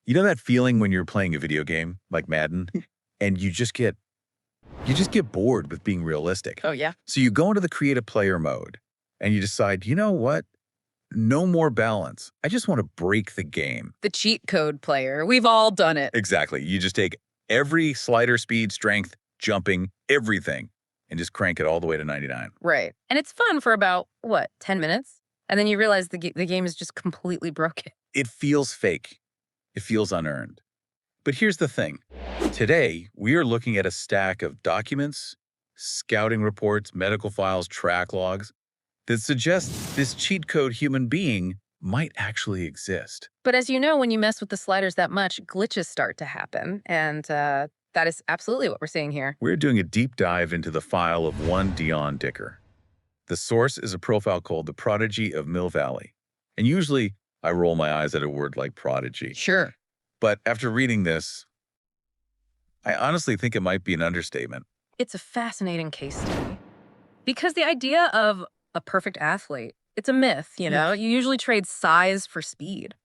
You know that feeling when you're playing a video game like Madden and you just get bored with being realistic. Oh, yeah. So you go into the creative player mode and you decide, you know what? No more balance. I just want to break the game. The cheat code player. We've all done it. Exactly. You just take every slider, speed, strength, jumping, everything, and just crank it all the way to 99. Right. And it's fun for about, what, 10 minutes? And then you realize the game is just completely broken. It feels fake. It feels unearned. But here's the thing. Today, we are looking at a stack of documents, scouting reports, medical files, track logs that suggest this cheat code human being might actually exist. But as you know, when you mess with the sliders that much, glitches start to happen. And that is absolutely what we're seeing here. We're doing a deep dive into the file of one Deon Dicker. The source is a profile called The Prodigy of Mill Valley. And usually, I roll my eyes at a word like prodigy. Sure. But after reading this, I honestly think it might be an understatement. It's a fascinating case study. Because the idea of a perfect athlete, it's a myth, you know? You usually trade size for speed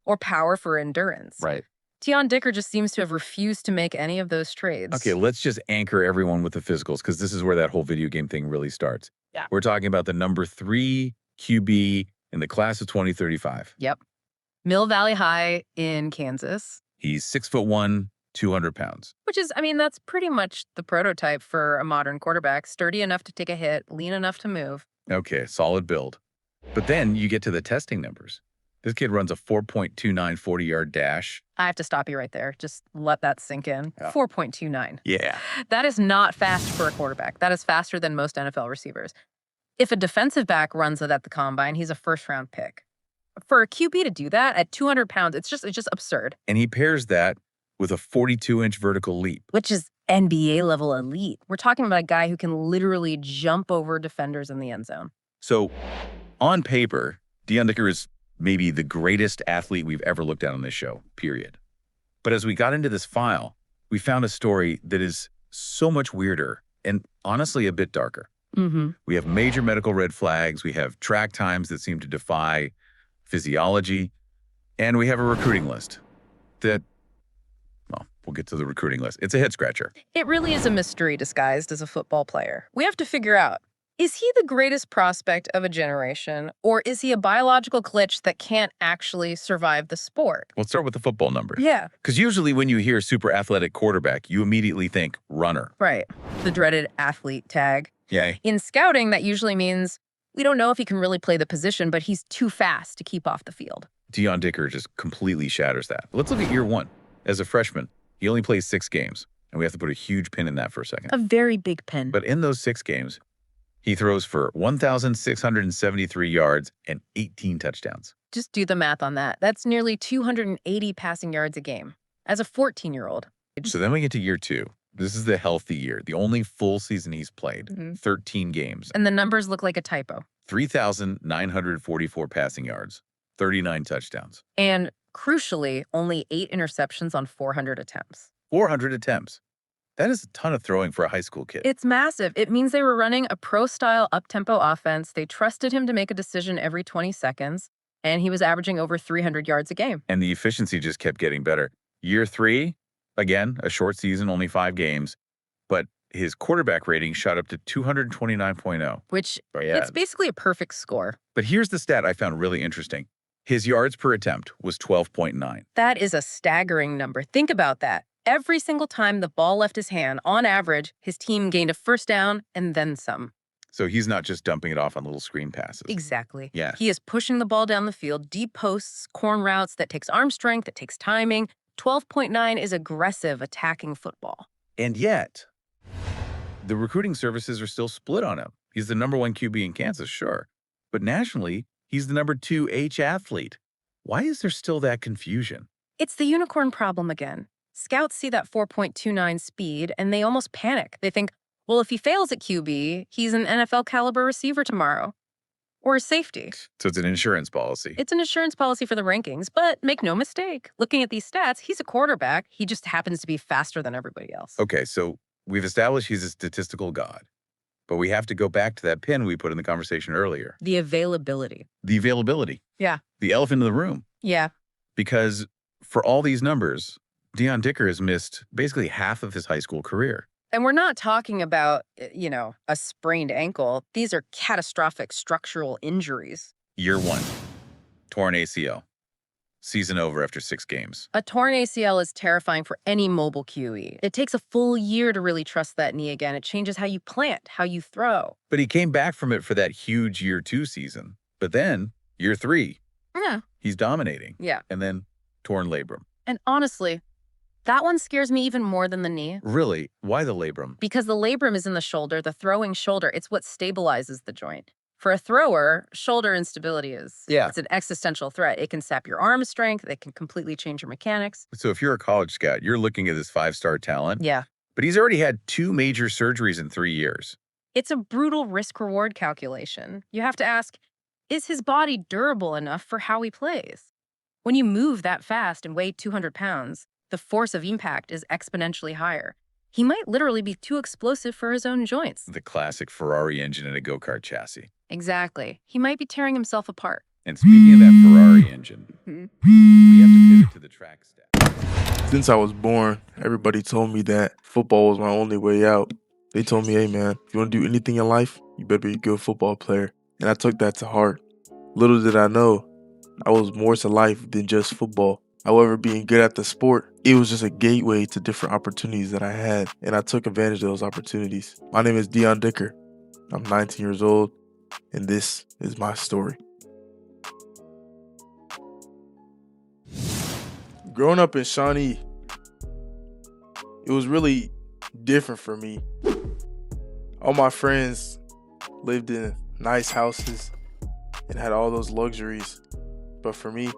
or power for endurance. Right. Deon Dicker just seems to have refused to make any of those trades. Okay, let's just anchor everyone with the physicals because this is where that whole video game thing really starts. Yeah. We're talking about the number 3 QB in the class of 2035. Yep. Mill Valley High in Kansas. He's 6'1", 200 pounds. Which is, I mean, that's pretty much the prototype for a modern quarterback. Sturdy enough to take a hit, lean enough to move. Okay, solid build. But then you get to the testing numbers. This kid runs a 4.29 40-yard dash. I have to stop you right there. Just let that sink in. Yeah. 4.29. Yeah. That is not fast for a quarterback. That is faster than most NFL receivers. If a defensive back runs it at the combine, he's a first-round pick. For a QB to do that at 200 pounds, it's just absurd. And he pairs that with a 42-inch vertical leap. Which is NBA-level elite. We're talking about a guy who can literally jump over defenders in the end zone. So, on paper, Deon Dicker is maybe the greatest athlete we've ever looked at on this show, period. But as we got into this file, we found a story that is so much weirder and honestly a bit darker. Mm-hmm. We have major medical red flags. We have track times that seem to defy physiology. And we have a recruiting list that, well, we'll get to the recruiting list. It's a head scratcher. It really is a mystery disguised as a football player. We have to figure out, is he the greatest prospect of a generation, or is he a biological glitch that can't actually survive the sport? We'll start with the football numbers. Yeah. Because usually when you hear super athletic quarterback, you immediately think runner. Right. The dreaded athlete tag. Yeah. In scouting, that usually means we don't know if he can really play the position, but he's too fast to keep off the field. Deon Dicker just completely shatters that. Let's look at year one. As a freshman, he only plays 6 games, and we have to put a huge pin in that for a second. A very big pin. But in those 6 games, he throws for 1,673 yards and 18 touchdowns. Just do the math on that. That's nearly 280 passing yards a game as a 14-year-old. So then we get to year 2. This is the healthy year, the only full season he's played, 13 games. And the numbers look like a typo. 3,944 passing yards, 39 touchdowns. And crucially, only 8 interceptions on 400 attempts. 400 attempts. That is a ton of throwing for a high school kid. It's massive. It means they were running a pro-style up-tempo offense. They trusted him to make a decision every 20 seconds, and he was averaging over 300 yards a game. And the efficiency just kept getting better. Year 3, again, a short season, only 5 games, but his quarterback rating shot up to 229.0. Which, it's basically a perfect score. But here's the stat I found really interesting. His yards per attempt was 12.9. That is a staggering number. Think about that. Every single time the ball left his hand, on average, his team gained a first down and then some. So he's not just dumping it off on little screen passes. Exactly. Yeah. He is pushing the ball down the field, deep posts, corn routes. That takes arm strength, that takes timing. 12.9 is aggressive attacking football. And yet, the recruiting services are still split on him. He's the number 1 QB in Kansas, sure. But nationally, he's the number 2 H athlete. Why is there still that confusion? It's the unicorn problem again. Scouts see that 4.29 speed, and they almost panic. They think, well, if he fails at QB, he's an NFL-caliber receiver tomorrow. Or a safety. So it's an insurance policy. It's an insurance policy for the rankings, but make no mistake. Looking at these stats, he's a quarterback. He just happens to be faster than everybody else. Okay, so we've established he's a statistical god. But we have to go back to that pin we put in the conversation earlier. The availability. The availability. Yeah. The elephant in the room. Yeah. Because For all these numbers, Deon Dicker has missed basically half of his high school career. And we're not talking about, a sprained ankle. These are catastrophic structural injuries. Year 1, torn ACL. Season over after 6 games. A torn ACL is terrifying for any mobile QE. It takes a full year to really trust that knee again. It changes how you plant, how you throw. But he came back from it for that huge year 2 season. But then, year 3, Yeah. he's dominating. Yeah. And then torn labrum. And honestly, that one scares me even more than the knee. Really? Why the labrum? Because the labrum is in the shoulder, the throwing shoulder. It's what stabilizes the joint. For a thrower, shoulder instability it's an existential threat. It can sap your arm strength. It can completely change your mechanics. So if you're a college scout, you're looking at this 5-star talent. Yeah. But he's already had 2 major surgeries in 3 years. It's a brutal risk-reward calculation. You have to ask, is his body durable enough for how he plays? When you move that fast and weigh 200 pounds, the force of impact is exponentially higher. He might literally be too explosive for his own joints. The classic Ferrari engine in a go-kart chassis. Exactly. He might be tearing himself apart. And speaking of that Ferrari engine, we have to pivot to the track stat. Since I was born, everybody told me that football was my only way out. They told me, hey man, if you want to do anything in life, you better be a good football player. And I took that to heart. Little did I know, I was more to life than just football. However, being good at the sport, it was just a gateway to different opportunities that I had, and I took advantage of those opportunities. My name is Deon Dicker. I'm 19 years old, and this is my story. Growing up in Shawnee, it was really different for me. All my friends lived in nice houses and had all those luxuries, but for me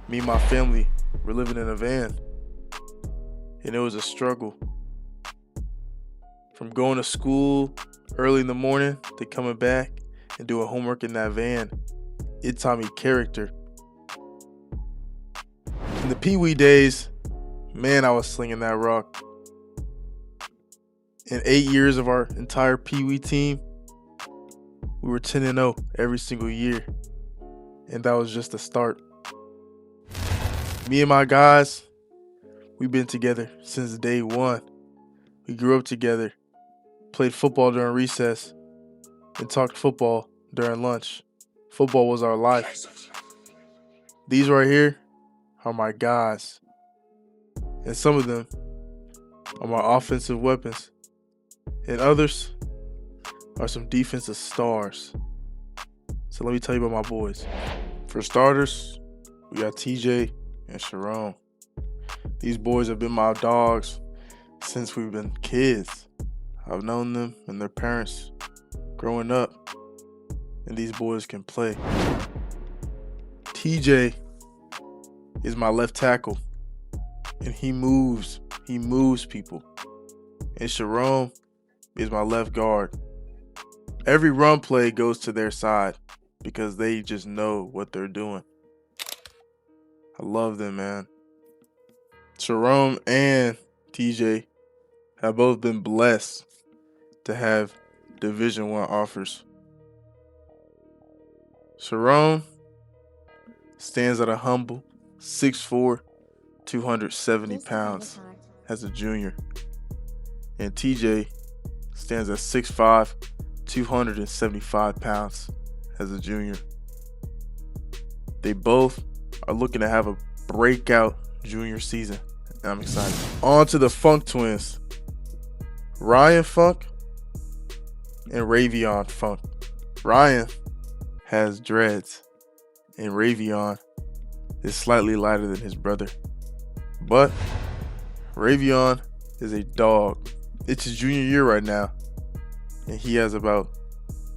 and my family were living in a van, and it was a struggle. From going to school early in the morning to coming back and doing homework in that van, it taught me character. In the Pee Wee days, man, I was slinging that rock. In 8 years of our entire Pee Wee team, we were 10-0 every single year, and that was just the start. Me and my guys, we've been together since day one. We grew up together, played football during recess, and talked football during lunch. Football was our life. These right here are my guys, and some of them are my offensive weapons, and others are some defensive stars. So let me tell you about my boys. For starters, we got TJ and Sharon. These boys have been my dogs since we've been kids. I've known them and their parents growing up, and these boys can play. TJ is my left tackle, and he moves people. And Sharon is my left guard. Every run play goes to their side because they just know what they're doing. I love them, man. Sharon and TJ have both been blessed to have Division I offers. Sharon stands at a humble 6'4", 270 pounds as a junior. And TJ stands at 6'5", 275 pounds as a junior. They both are looking to have a breakout junior season, and I'm excited. On to the Funk twins, Ryan Funk and Ravion Funk. Ryan has dreads, and Ravion is slightly lighter than his brother. But Ravion is a dog. It's his junior year right now, and he has about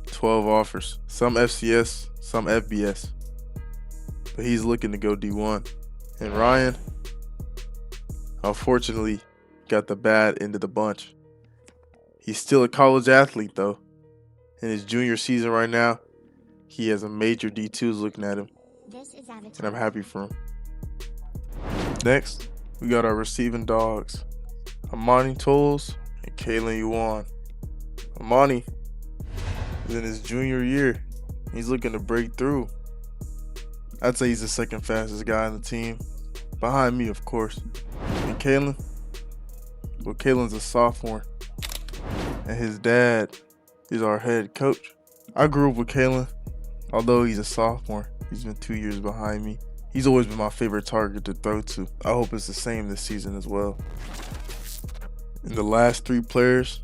12 offers. Some FCS, some FBS. But he's looking to go D1. And Ryan, unfortunately, got the bad end of the bunch. He's still a college athlete, though. In his junior season right now, he has a major D2s looking at him. And I'm happy for him. Next, we got our receiving dogs, Amani Tolles and Kalen Yuan. Amani is in his junior year. He's looking to break through. I'd say he's the second fastest guy on the team. behind me, of course. And Kalen, well, Kalen's a sophomore, and his dad is our head coach. I grew up with Kalen, although he's a sophomore. He's been 2 years behind me. He's always been my favorite target to throw to. I hope it's the same this season as well. In the last 3 players,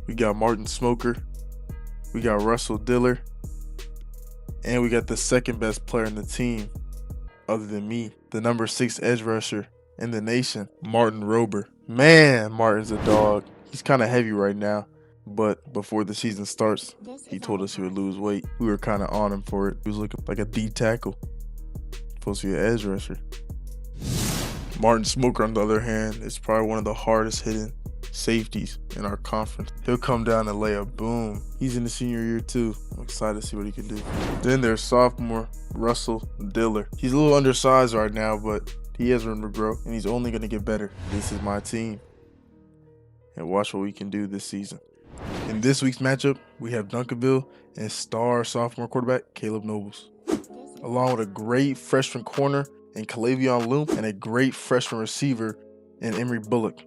we got Martin Smoker, we got Russell Diller, and we got the second best player in the team, other than me, the number 6 edge rusher in the nation, Martin Rober. Man, Martin's a dog. He's kind of heavy right now, but before the season starts, he told us he would lose weight. We were kind of on him for it. He was looking like a D tackle, supposed to be an edge rusher. Martin Smoker, on the other hand, is probably one of the hardest hitting safeties in our conference. He'll come down and lay a boom. He's in the senior year too. I'm excited to see what he can do. Then there's sophomore Russell Diller. He's a little undersized right now, but he has room to grow, and he's only going to get better. This is my team, and watch what we can do this season. In this week's matchup, we have Duncanville and star sophomore quarterback Caleb Nobles, along with a great freshman corner in Calavion Loom and a great freshman receiver in Emory Bullock,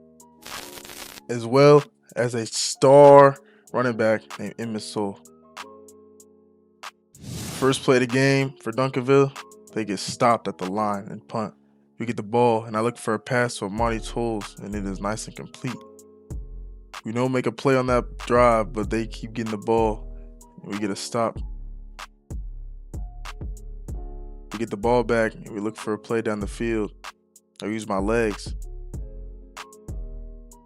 as well as a star running back named Emmett Soul. First play of the game for Duncanville, they get stopped at the line and punt. We get the ball, and I look for a pass to Monty Tolles, and it is nice and complete. We don't make a play on that drive, but they keep getting the ball, and we get a stop. We get the ball back, and we look for a play down the field. I use my legs.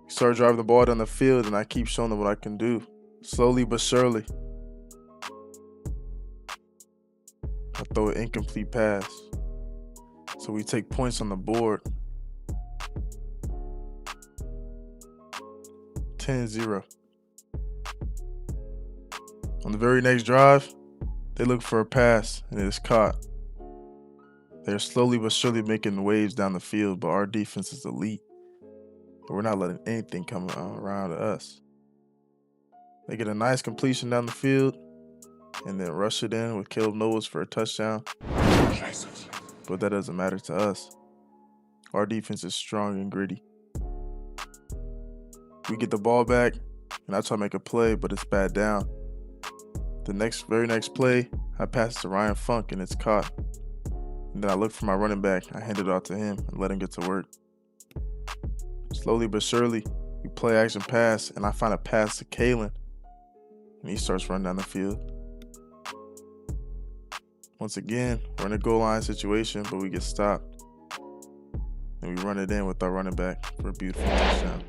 We start driving the ball down the field, and I keep showing them what I can do. Slowly but surely, I throw an incomplete pass. So we take points on the board. 10-0. On the very next drive, they look for a pass, and it is caught. They're slowly but surely making waves down the field, but our defense is elite. But we're not letting anything come around to us. They get a nice completion down the field, and then rush it in with Caleb Nobles for a touchdown. But that doesn't matter to us. Our defense is strong and gritty. We get the ball back, and I try to make a play, but it's bad down. The very next play, I pass it to Ryan Funk, and it's caught. And then I look for my running back. I hand it off to him and let him get to work. Slowly but surely, we play action pass, and I find a pass to Kalen, and he starts running down the field. Once again, we're in a goal line situation, but we get stopped. And we run it in with our running back for a beautiful touchdown.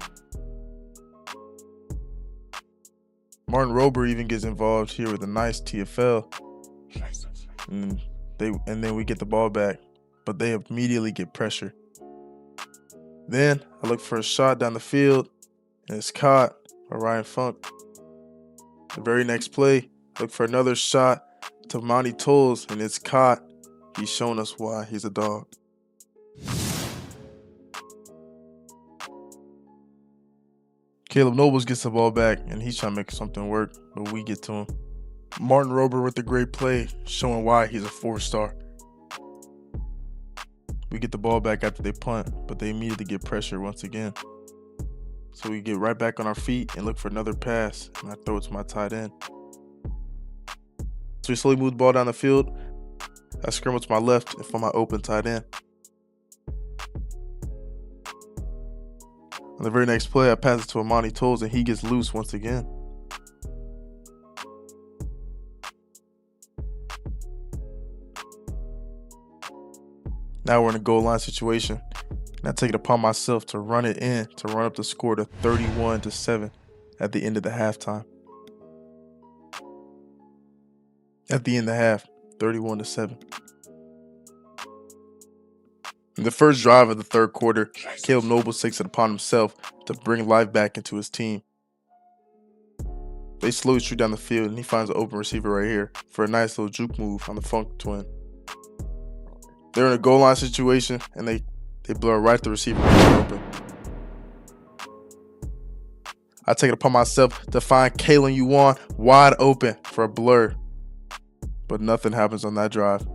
Martin Rober even gets involved here with a nice TFL. And then we get the ball back, but they immediately get pressure. Then I look for a shot down the field, and it's caught by Ryan Funk. The very next play, I look for another shot to Monty Tolles, and it's caught. He's shown us why he's a dog. Caleb Nobles gets the ball back, and he's trying to make something work, but we get to him. Martin Rober with a great play, showing why he's a 4-star. We get the ball back after they punt, but they immediately get pressure once again. So we get right back on our feet and look for another pass, and I throw it to my tight end. So we slowly move the ball down the field. I scramble to my left and find my open tight end. On the very next play, I pass it to Monty Tolles, and he gets loose once again. Now we're in a goal line situation, and I take it upon myself to run it in to run up the score to 31-7 at the end of the halftime. At the end of the half, 31-7. In the first drive of the third quarter, Caleb Nobles takes it upon himself to bring life back into his team. They slowly shoot down the field, and he finds an open receiver right here for a nice little juke move on the Funk twin. They're in a goal line situation, and they blur right the receiver open. I take it upon myself to find Kalen Yuan wide open for a blur, but nothing happens on that drive.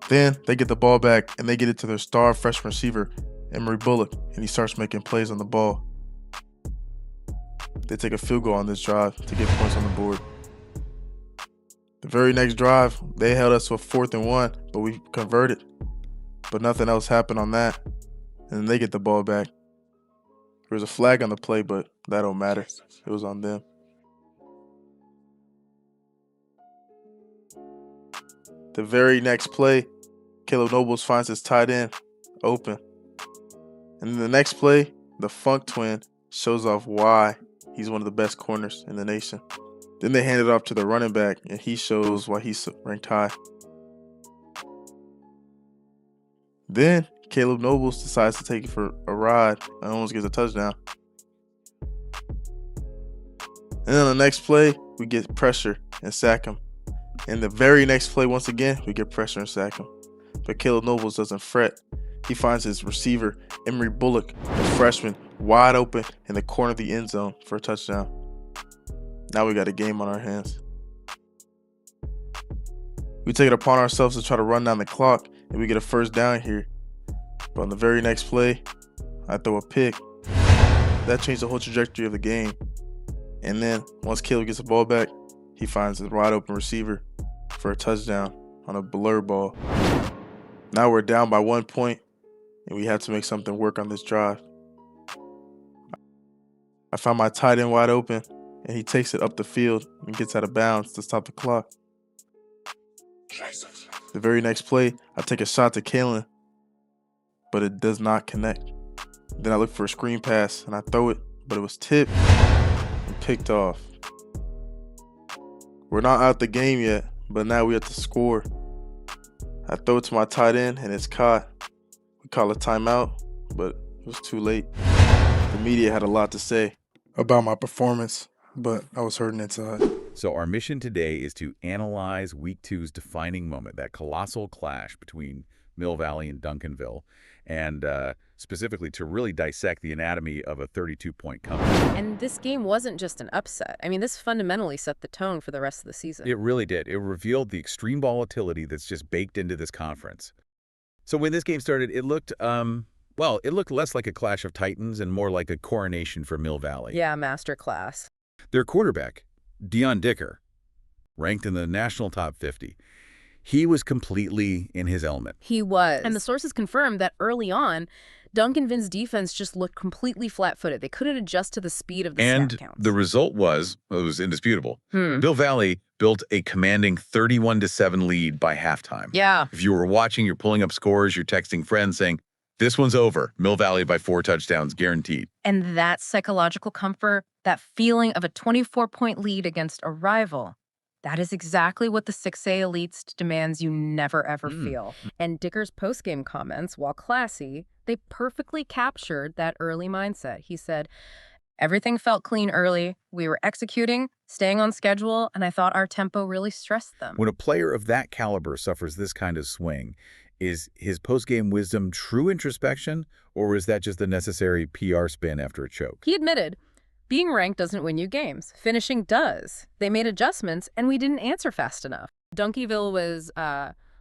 Then they get the ball back and they get it to their star freshman receiver, Emory Bullock, and he starts making plays on the ball. They take a field goal on this drive to get points on the board. The very next drive, they held us to a 4th and 1, but we converted. But nothing else happened on that, and then they get the ball back. There was a flag on the play, but that don't matter. It was on them. The very next play, Caleb Nobles finds his tight end open. And then the next play, the Funk twin shows off why he's one of the best corners in the nation. Then they hand it off to the running back, and he shows why he's ranked high. Then Caleb Nobles decides to take it for a ride and almost gets a touchdown. And then on the next play, we get pressure and sack him. And the very next play, once again, we get pressure and sack him. But Caleb Nobles doesn't fret. He finds his receiver, Emory Bullock, the freshman, wide open in the corner of the end zone for a touchdown. Now we got a game on our hands. We take it upon ourselves to try to run down the clock, and we get a first down here. But on the very next play, I throw a pick. That changed the whole trajectory of the game. And then once Caleb gets the ball back, he finds his wide open receiver for a touchdown on a blur ball. Now we're down by 1 point, and we have to make something work on this drive. I find my tight end wide open, and he takes it up the field and gets out of bounds to stop the clock. The very next play, I take a shot to Kalen, but it does not connect. Then I look for a screen pass, and I throw it, but it was tipped and picked off. We're not out the game yet, but now we have to score. I throw it to my tight end, and it's caught. We call a timeout, but it was too late. The media had a lot to say about my performance, but I was hurting inside. So our mission today is to analyze Week 2's defining moment, that colossal clash between Mill Valley and Duncanville, and specifically to really dissect the anatomy of a 32-point comeback. And this game wasn't just an upset. I mean, this fundamentally set the tone for the rest of the season. It really did. It revealed the extreme volatility that's just baked into this conference. So when this game started, it looked, well, it looked less like a clash of titans and more like a coronation for Mill Valley. Yeah, masterclass. Their quarterback, Deon Dicker, ranked in the national top 50. He was completely in his element. He was. And the sources confirmed that early on, Duncanville's defense just looked completely flat-footed. They couldn't adjust to the speed of the snap counts. And the result was, well, it was indisputable. Mill Valley built a commanding 31-7 lead by halftime. Yeah. If you were watching, you're pulling up scores, you're texting friends saying, this one's over. Mill Valley by 4 touchdowns, guaranteed. And that psychological comfort, that feeling of a 24-point lead against a rival, that is exactly what the 6A elites demands you never, ever feel. And Dicker's postgame comments, while classy, they perfectly captured that early mindset. He said, everything felt clean early. We were executing, staying on schedule, and I thought our tempo really stressed them. When a player of that caliber suffers this kind of swing, is his postgame wisdom true introspection, or is that just the necessary PR spin after a choke? He admitted, being ranked doesn't win you games. Finishing does. They made adjustments, and we didn't answer fast enough. Duncanville was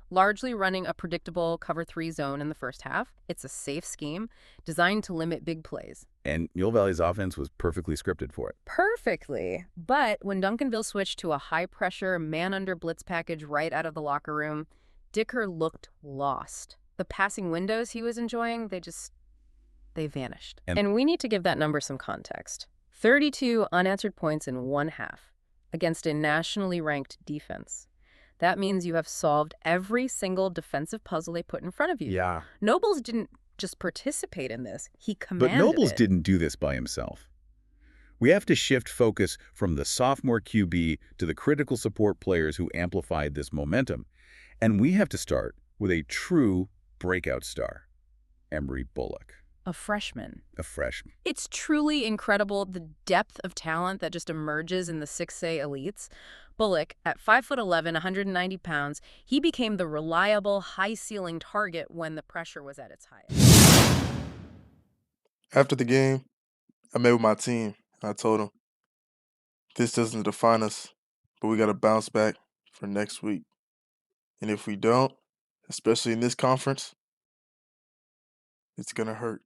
largely running a predictable cover 3 zone in the first half. It's a safe scheme designed to limit big plays. And Mill Valley's offense was perfectly scripted for it. Perfectly. But when Duncanville switched to a high-pressure, man-under-blitz package right out of the locker room, Dicker looked lost. The passing windows he was enjoying, they vanished. And we need to give that number some context. 32 unanswered points in 1 half against a nationally ranked defense. That means you have solved every single defensive puzzle they put in front of you. Yeah. Nobles didn't just participate in this. He commanded But Nobles it. didn't do this by himself. We have to shift focus from the sophomore QB to the critical support players who amplified this momentum. And we have to start with a true breakout star, Emory Bullock. A freshman. A freshman. It's truly incredible the depth of talent that just emerges in the 6A elites. Bullock, at 5'11", 190 pounds, he became the reliable, high-ceiling target when the pressure was at its highest. After the game, I met with my team. I told them, this doesn't define us, but we got to bounce back for next week. And if we don't, especially in this conference, it's gonna hurt.